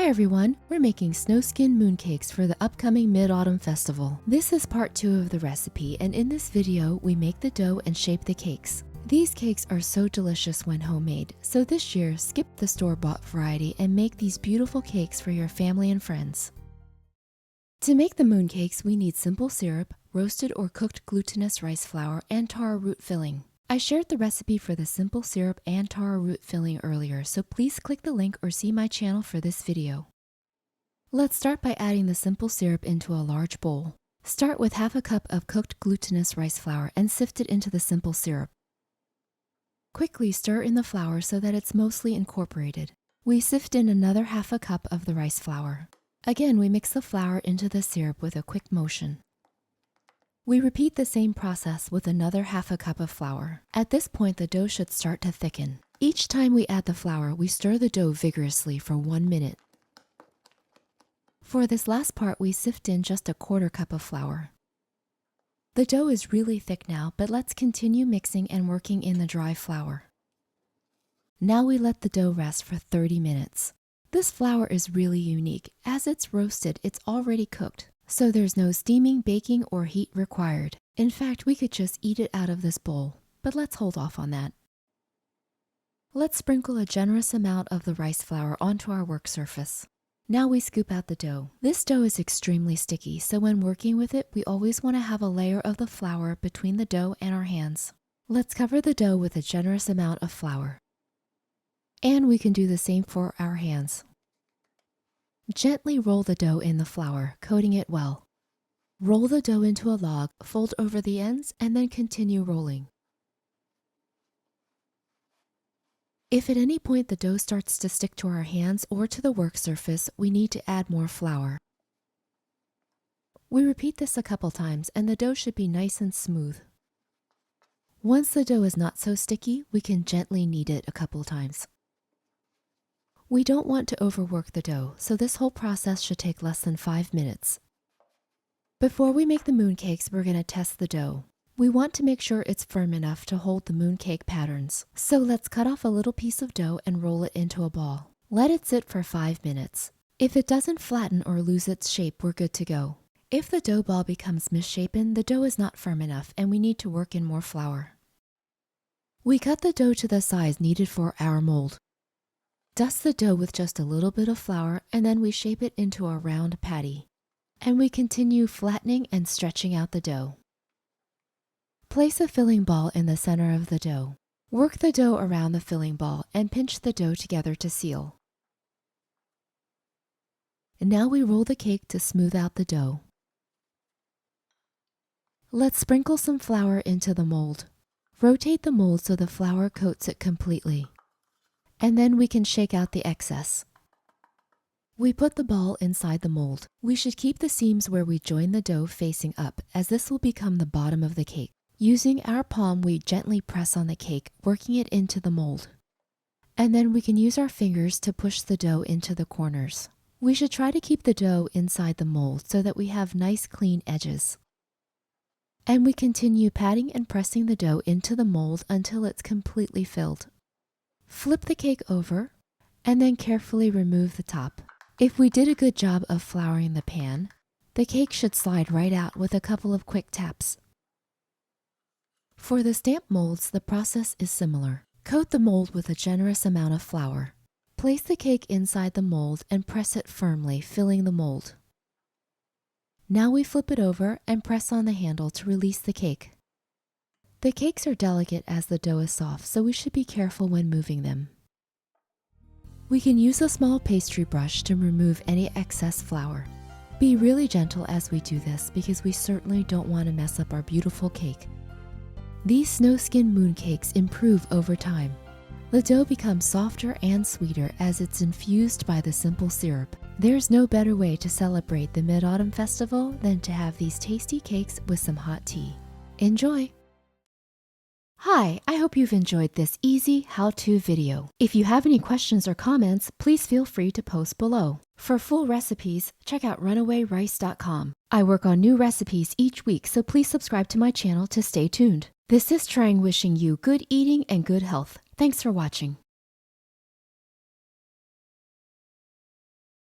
Hi everyone, we're making Snowskin Mooncakes for the upcoming Mid-Autumn Festival. This is part 2 of the recipe, and in this video we make the dough and shape the cakes. These cakes are so delicious when homemade, so this year skip the store-bought variety and make these beautiful cakes for your family and friends. To make the mooncakes, we need simple syrup, roasted or cooked glutinous rice flour, and taro root filling. I shared the recipe for the simple syrup and taro root filling earlier, so please click the link or see my channel for this video. Let's start by adding the simple syrup into a large bowl. Start with half a cup of cooked glutinous rice flour and sift it into the simple syrup. Quickly stir in the flour so that it's mostly incorporated. We sift in another half a cup of the rice flour. Again, we mix the flour into the syrup with a quick motion. We repeat the same process with another half a cup of flour. At this point, the dough should start to thicken. Each time we add the flour, we stir the dough vigorously for 1 minute. For this last part, we sift in just a quarter cup of flour. The dough is really thick now, but let's continue mixing and working in the dry flour. Now we let the dough rest for 30 minutes. This flour is really unique. As it's roasted, it's already cooked. So there's no steaming, baking, or heat required. In fact, we could just eat it out of this bowl, but let's hold off on that. Let's sprinkle a generous amount of the rice flour onto our work surface. Now we scoop out the dough. This dough is extremely sticky, so when working with it, we always want to have a layer of the flour between the dough and our hands. Let's cover the dough with a generous amount of flour. And we can do the same for our hands. Gently roll the dough in the flour, coating it well. Roll the dough into a log, fold over the ends, and then continue rolling. If at any point the dough starts to stick to our hands or to the work surface, we need to add more flour. We repeat this a couple times, and the dough should be nice and smooth. Once the dough is not so sticky, we can gently knead it a couple times. We don't want to overwork the dough, so this whole process should take less than 5 minutes. Before we make the mooncakes, we're going to test the dough. We want to make sure it's firm enough to hold the mooncake patterns. So let's cut off a little piece of dough and roll it into a ball. Let it sit for 5 minutes. If it doesn't flatten or lose its shape, we're good to go. If the dough ball becomes misshapen, the dough is not firm enough and we need to work in more flour. We cut the dough to the size needed for our mold. Dust the dough with just a little bit of flour, and then we shape it into a round patty. And we continue flattening and stretching out the dough. Place a filling ball in the center of the dough. Work the dough around the filling ball and pinch the dough together to seal. And now we roll the cake to smooth out the dough. Let's sprinkle some flour into the mold. Rotate the mold so the flour coats it completely. And then we can shake out the excess. We put the ball inside the mold. We should keep the seams where we join the dough facing up, as this will become the bottom of the cake. Using our palm, we gently press on the cake, working it into the mold. And then we can use our fingers to push the dough into the corners. We should try to keep the dough inside the mold so that we have nice clean edges. And we continue patting and pressing the dough into the mold until it's completely filled. Flip the cake over, and then carefully remove the top. If we did a good job of flouring the pan, the cake should slide right out with a couple of quick taps. For the stamp molds, the process is similar. Coat the mold with a generous amount of flour. Place the cake inside the mold and press it firmly, filling the mold. Now we flip it over and press on the handle to release the cake. The cakes are delicate as the dough is soft, so we should be careful when moving them. We can use a small pastry brush to remove any excess flour. Be really gentle as we do this because we certainly don't want to mess up our beautiful cake. These Snowskin Mooncakes improve over time. The dough becomes softer and sweeter as it's infused by the simple syrup. There's no better way to celebrate the Mid-Autumn Festival than to have these tasty cakes with some hot tea. Enjoy! Hi, I hope you've enjoyed this easy how-to video. If you have any questions or comments, please feel free to post below. For full recipes, check out runawayrice.com. I work on new recipes each week, so please subscribe to my channel to stay tuned. This is Trang wishing you good eating and good health. Thanks for watching.